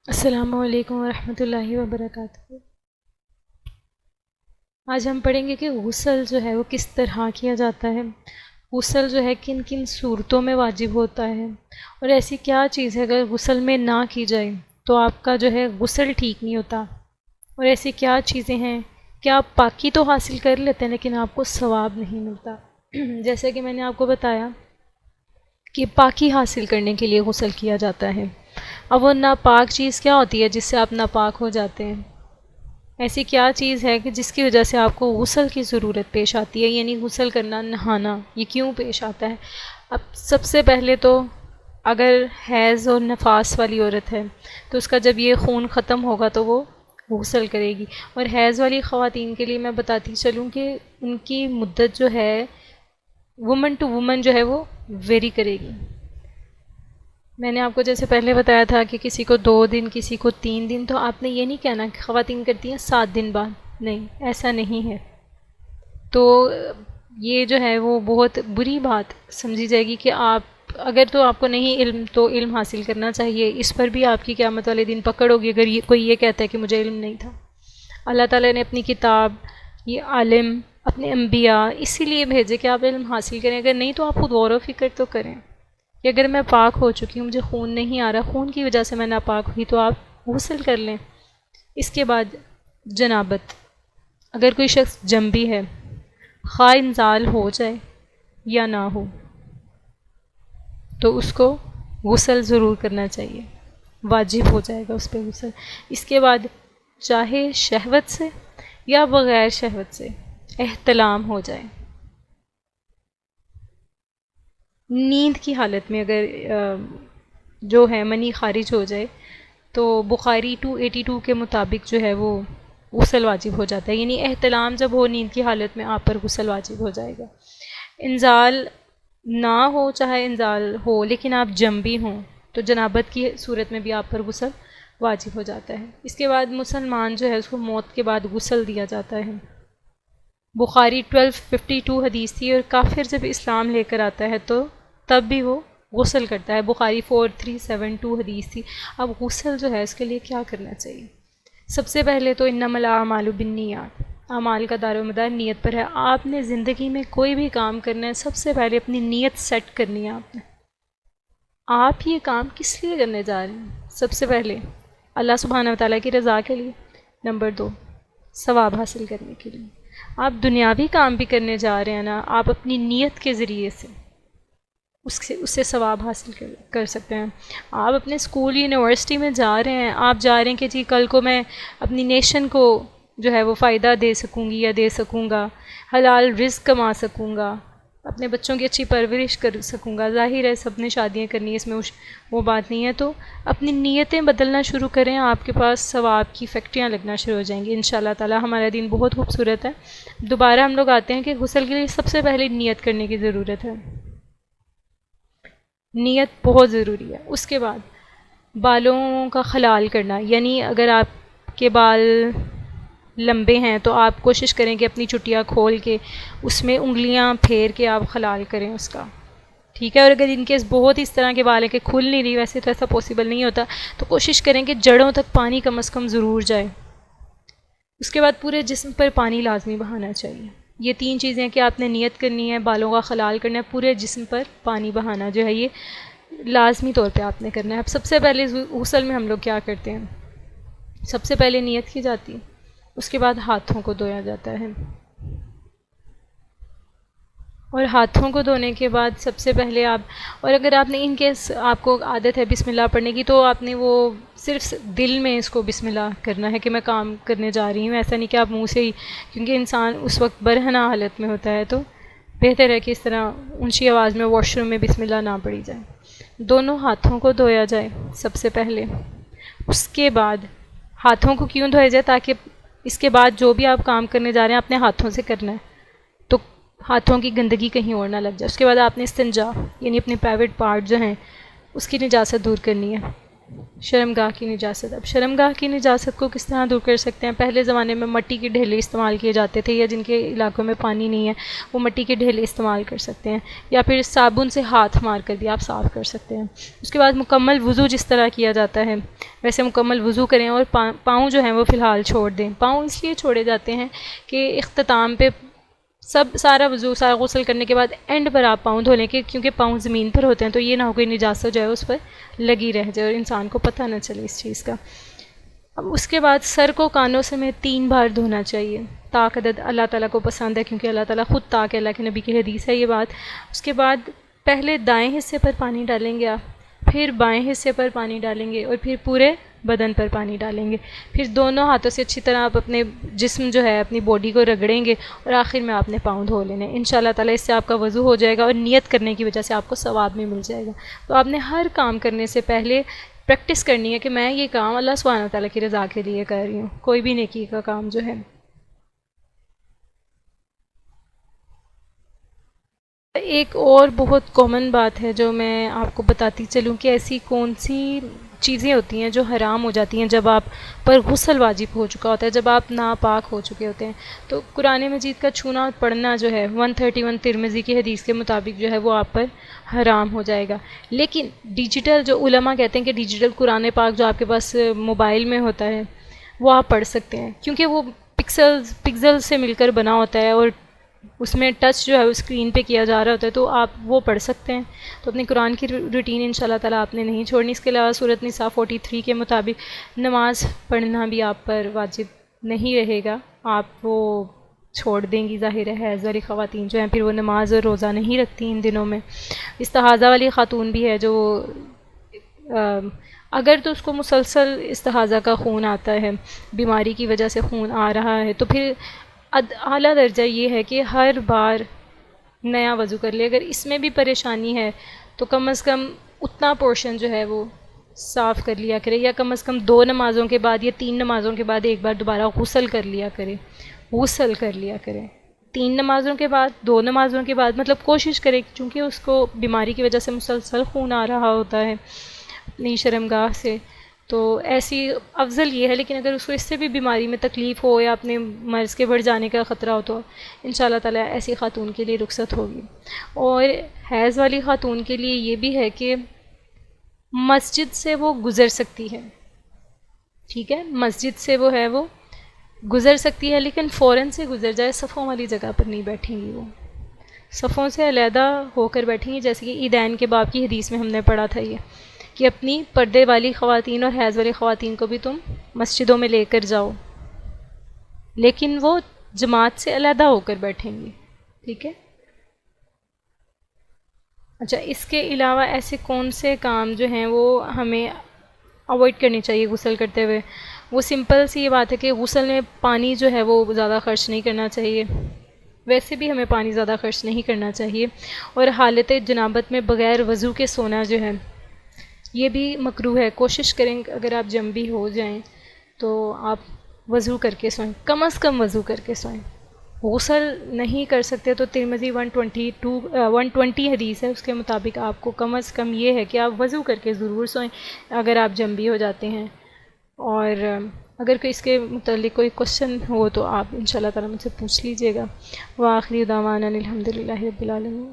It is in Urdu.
السلام علیکم ورحمۃ اللہ وبرکاتہ۔ آج ہم پڑھیں گے کہ غسل جو ہے وہ کس طرح کیا جاتا ہے، غسل جو ہے کن کن صورتوں میں واجب ہوتا ہے، اور ایسی کیا چیز ہے اگر غسل میں نہ کی جائے تو آپ کا جو ہے غسل ٹھیک نہیں ہوتا، اور ایسی کیا چیزیں ہیں کہ آپ پاکی تو حاصل کر لیتے ہیں لیکن آپ کو ثواب نہیں ملتا۔ جیسے کہ میں نے آپ کو بتایا کہ پاکی حاصل کرنے کے لیے غسل کیا جاتا ہے۔ اب وہ ناپاک چیز کیا ہوتی ہے جس سے آپ ناپاک ہو جاتے ہیں؟ ایسی کیا چیز ہے کہ جس کی وجہ سے آپ کو غسل کی ضرورت پیش آتی ہے، یعنی غسل کرنا، نہانا، یہ کیوں پیش آتا ہے؟ اب سب سے پہلے تو اگر حیض اور نفاس والی عورت ہے تو اس کا جب یہ خون ختم ہوگا تو وہ غسل کرے گی، اور حیض والی خواتین کے لیے میں بتاتی چلوں کہ ان کی مدت جو ہے وومن ٹو وومن جو ہے وہ ویری کرے گی۔ میں نے آپ کو جیسے پہلے بتایا تھا کہ کسی کو 2 دن، کسی کو 3 دن، تو آپ نے یہ نہیں کہنا کہ خواتین کرتی ہیں 7 دن بعد، نہیں، ایسا نہیں ہے۔ تو یہ جو ہے وہ بہت بری بات سمجھی جائے گی کہ آپ اگر تو آپ کو نہیں علم تو علم حاصل کرنا چاہیے، اس پر بھی آپ کی قیامت والے دن پکڑ ہوگی اگر کوئی یہ کہتا ہے کہ مجھے علم نہیں تھا۔ اللہ تعالیٰ نے اپنی کتاب، یہ عالم، اپنے انبیاء اسی لیے بھیجے کہ آپ علم حاصل کریں، اگر نہیں تو آپ خود غور و فکر تو کریں کہ اگر میں پاک ہو چکی ہوں، مجھے خون نہیں آ رہا، خون کی وجہ سے میں ناپاک ہوئی، تو آپ غسل کر لیں۔ اس کے بعد جنابت، اگر کوئی شخص جنبی ہے، خواہ انزال ہو جائے یا نہ ہو، تو اس کو غسل ضرور کرنا چاہیے، واجب ہو جائے گا اس پہ غسل۔ اس کے بعد چاہے شہوت سے یا بغیر شہوت سے احتلام ہو جائے، نیند کی حالت میں اگر جو ہے منی خارج ہو جائے تو بخاری 282 کے مطابق جو ہے وہ غسل واجب ہو جاتا ہے، یعنی احتلام جب ہو نیند کی حالت میں آپ پر غسل واجب ہو جائے گا۔ انزال نہ ہو، چاہے انزال ہو لیکن آپ جنبی ہوں تو جنابت کی صورت میں بھی آپ پر غسل واجب ہو جاتا ہے۔ اس کے بعد مسلمان جو ہے اس کو موت کے بعد غسل دیا جاتا ہے۔ بخاری 1252 حدیث تھی، اور کافر جب اسلام لے کر آتا ہے تو تب بھی وہ غسل کرتا ہے، بخاری 4372 حدیث تھی۔ اب غسل جو ہے اس کے لیے کیا کرنا چاہیے؟ سب سے پہلے تو انما الاعمال بالنیات، اعمال کا دار و مدار نیت پر ہے۔ آپ نے زندگی میں کوئی بھی کام کرنا ہے، سب سے پہلے اپنی نیت سیٹ کرنی ہے آپ یہ کام کس لیے کرنے جا رہے ہیں؟ سب سے پہلے اللہ سبحانہ و تعالیٰ کی رضا کے لیے، نمبر 2 ثواب حاصل کرنے کے لیے۔ آپ دنیاوی کام بھی کرنے جا رہے ہیں نا، آپ اپنی نیت کے ذریعے سے اس سے ثواب حاصل کر سکتے ہیں۔ آپ اپنے اسکول یونیورسٹی میں جا رہے ہیں، آپ جا رہے ہیں کہ جی کل کو میں اپنی نیشن کو جو ہے وہ فائدہ دے سکوں گی یا دے سکوں گا، حلال رزق کما سکوں گا، اپنے بچوں کی اچھی پرورش کر سکوں گا۔ ظاہر ہے سب نے شادیاں کرنی ہے، اس میں وہ بات نہیں ہے، تو اپنی نیتیں بدلنا شروع کریں، آپ کے پاس ثواب کی فیکٹریاں لگنا شروع ہو جائیں گی انشاءاللہ تعالی۔ ہمارا دین بہت خوبصورت ہے۔ دوبارہ ہم لوگ آتے ہیں کہ غسل کے لیے سب سے پہلے نیت کرنے کی ضرورت ہے، نیت بہت ضروری ہے۔ اس کے بعد بالوں کا خلال کرنا، یعنی اگر آپ کے بال لمبے ہیں تو آپ کوشش کریں کہ اپنی چٹیاں کھول کے اس میں انگلیاں پھیر کے آپ خلال کریں اس کا، ٹھیک ہے۔ اور اگر ان کیس بہت اس طرح کے بال ہیں کہ کھل نہیں رہی، ویسے تو ایسا پاسبل نہیں ہوتا، تو کوشش کریں کہ جڑوں تک پانی کم از کم ضرور جائے۔ اس کے بعد پورے جسم پر پانی لازمی بہانا چاہیے۔ یہ 3 چیزیں کہ آپ نے نیت کرنی ہے، بالوں کا خلال کرنا ہے، پورے جسم پر پانی بہانا جو ہے یہ لازمی طور پہ آپ نے کرنا ہے۔ اب سب سے پہلے غسل میں ہم لوگ کیا کرتے ہیں؟ سب سے پہلے نیت کی جاتی ہے، اس کے بعد ہاتھوں کو دھویا جاتا ہے، اور ہاتھوں کو دھونے کے بعد سب سے پہلے اور اگر آپ نے ان کیس آپ کو عادت ہے بسم اللہ پڑھنے کی، تو آپ نے وہ صرف دل میں اس کو بسم اللہ کرنا ہے کہ میں کام کرنے جا رہی ہوں، ایسا نہیں کہ آپ منہ سے ہی، کیونکہ انسان اس وقت برہنہ حالت میں ہوتا ہے، تو بہتر ہے کہ اس طرح اونچی آواز میں واش روم میں بسم اللہ نہ پڑھی جائے۔ دونوں ہاتھوں کو دھویا جائے سب سے پہلے، اس کے بعد ہاتھوں کو کیوں دھویا جائے؟ تاکہ اس کے بعد جو بھی آپ کام کرنے جا رہے ہیں اپنے ہاتھوں سے کرنا ہے، تو ہاتھوں کی گندگی کہیں اور نہ لگ جائے۔ اس کے بعد آپ نے استنجا، یعنی اپنے پرائیویٹ پارٹ جو ہیں اس کی نجاست دور کرنی ہے۔ شرمگاہ کی نجاست. اب شرمگاہ کی نجاست کو کس طرح دور کر سکتے ہیں؟ پہلے زمانے میں مٹی کے ڈھیلے استعمال کیے جاتے تھے، یا جن کے علاقوں میں پانی نہیں ہے وہ مٹی کے ڈھیلے استعمال کر سکتے ہیں، یا پھر صابن سے ہاتھ مار کر بھی آپ صاف کر سکتے ہیں. اس کے بعد مکمل وضو جس طرح کیا جاتا ہے ویسے مکمل وضو کریں، اور پاؤں جو ہیں وہ فی الحال چھوڑ دیں. پاؤں اس لیے چھوڑے جاتے ہیں کہ اختتام پہ سارا وضو سارا غسل کرنے کے بعد اینڈ پر آپ پاؤں دھو لیں، کہ کیونکہ پاؤں زمین پر ہوتے ہیں تو یہ نہ ہو کوئی نجاست جو ہے اس پر لگی رہ جائے اور انسان کو پتہ نہ چلے اس چیز کا. اب اس کے بعد سر کو کانوں سے 3 بار دھونا چاہیے. طاق عدد اللہ تعالیٰ کو پسند ہے، کیونکہ اللہ تعالیٰ خود طاق ہے، اللہ کے نبی کی حدیث ہے یہ بات. اس کے بعد پہلے دائیں حصے پر پانی ڈالیں گے آپ، پھر بائیں حصے پر پانی ڈالیں گے، اور پھر پورے بدن پر پانی ڈالیں گے. پھر دونوں ہاتھوں سے اچھی طرح آپ اپنے جسم جو ہے اپنی باڈی کو رگڑیں گے، اور آخر میں آپ نے پاؤں دھو لینے. انشاءاللہ تعالیٰ اس سے آپ کا وضو ہو جائے گا، اور نیت کرنے کی وجہ سے آپ کو ثواب بھی مل جائے گا. تو آپ نے ہر کام کرنے سے پہلے پریکٹس کرنی ہے کہ میں یہ کام اللہ سبحانہ وتعالیٰ کی رضا کے لیے کر رہی ہوں. کوئی بھی نیکی کا کام جو ہے. ایک اور بہت کامن بات ہے جو میں آپ کو بتاتی چلوں کہ ایسی کون سی چیزیں ہوتی ہیں جو حرام ہو جاتی ہیں جب آپ پر غسل واجب ہو چکا ہوتا ہے، جب آپ ناپاک ہو چکے ہوتے ہیں. تو قرآن مجید کا چھونا اور پڑھنا جو ہے 131 ترمذی کی حدیث کے مطابق جو ہے وہ آپ پر حرام ہو جائے گا. لیکن ڈیجیٹل جو علماء کہتے ہیں کہ ڈیجیٹل قرآن پاک جو آپ کے پاس موبائل میں ہوتا ہے وہ آپ پڑھ سکتے ہیں، کیونکہ وہ پکسل سے مل کر بنا ہوتا ہے، اور اس میں ٹچ جو ہے اسکرین پہ کیا جا رہا ہوتا ہے، تو آپ وہ پڑھ سکتے ہیں. تو اپنی قرآن کی روٹین انشاءاللہ تعالیٰ آپ نے نہیں چھوڑنی. اس کے علاوہ سورۃ نساء 43 کے مطابق نماز پڑھنا بھی آپ پر واجب نہیں رہے گا، آپ وہ چھوڑ دیں گی. ظاہر ہے حیض والی خواتین جو ہیں پھر وہ نماز اور روزہ نہیں رکھتی ان دنوں میں. استحاضہ والی خاتون بھی ہے جو اگر تو اس کو مسلسل استحاضہ کا خون آتا ہے، بیماری کی وجہ سے خون آ رہا ہے، تو پھر اعلیٰ درجہ یہ ہے کہ ہر بار نیا وضو کر لے. اگر اس میں بھی پریشانی ہے تو کم از کم اتنا پورشن جو ہے وہ صاف کر لیا کرے، یا کم از کم 2 نمازوں کے بعد یا 3 نمازوں کے بعد ایک بار دوبارہ غسل کر لیا کرے. 3 نمازوں کے بعد 2 نمازوں کے بعد، مطلب کوشش کرے، چونکہ اس کو بیماری کی وجہ سے مسلسل خون آ رہا ہوتا ہے اپنی شرمگاہ سے، تو ایسی افضل یہ ہے. لیکن اگر اس کو اس سے بھی بیماری میں تکلیف ہو یا اپنے مرض کے بڑھ جانے کا خطرہ ہو تو انشاءاللہ تعالیٰ ایسی خاتون کے لیے رخصت ہوگی. اور حیض والی خاتون کے لیے یہ بھی ہے کہ مسجد سے وہ گزر سکتی ہے، ٹھیک ہے، مسجد سے وہ ہے وہ گزر سکتی ہے، لیکن فوراً سے گزر جائے. صفوں والی جگہ پر نہیں بیٹھیں گی، وہ صفوں سے علیحدہ ہو کر بیٹھیں گی، جیسے کہ عیدین کے باب کی حدیث میں ہم نے پڑھا تھا یہ کہ اپنی پردے والی خواتین اور حیض والی خواتین کو بھی تم مسجدوں میں لے کر جاؤ، لیکن وہ جماعت سے علیحدہ ہو کر بیٹھیں گی، ٹھیک ہے. اچھا، اس کے علاوہ ایسے کون سے کام جو ہیں وہ ہمیں اوائڈ کرنی چاہیے غسل کرتے ہوئے؟ وہ سمپل سی یہ بات ہے کہ غسل میں پانی جو ہے وہ زیادہ خرچ نہیں کرنا چاہیے. ویسے بھی ہمیں پانی زیادہ خرچ نہیں کرنا چاہیے. اور حالت جنابت میں بغیر وضو کے سونا جو ہے یہ بھی مکروہ ہے. کوشش کریں اگر آپ جنبی ہو جائیں تو آپ وضو کر کے سوئیں، کم از کم وضو کر کے سوئیں. غسل نہیں کر سکتے تو ترمذی 120 حدیث ہے، اس کے مطابق آپ کو کم از کم یہ ہے کہ آپ وضو کر کے ضرور سوئیں اگر آپ جنبی ہو جاتے ہیں. اور اگر کوئی اس کے متعلق کوئی کوشچن ہو تو آپ انشاءاللہ تعالیٰ مجھ سے پوچھ لیجیے گا. وآخری دعوانا الحمدللہ رب العالمین.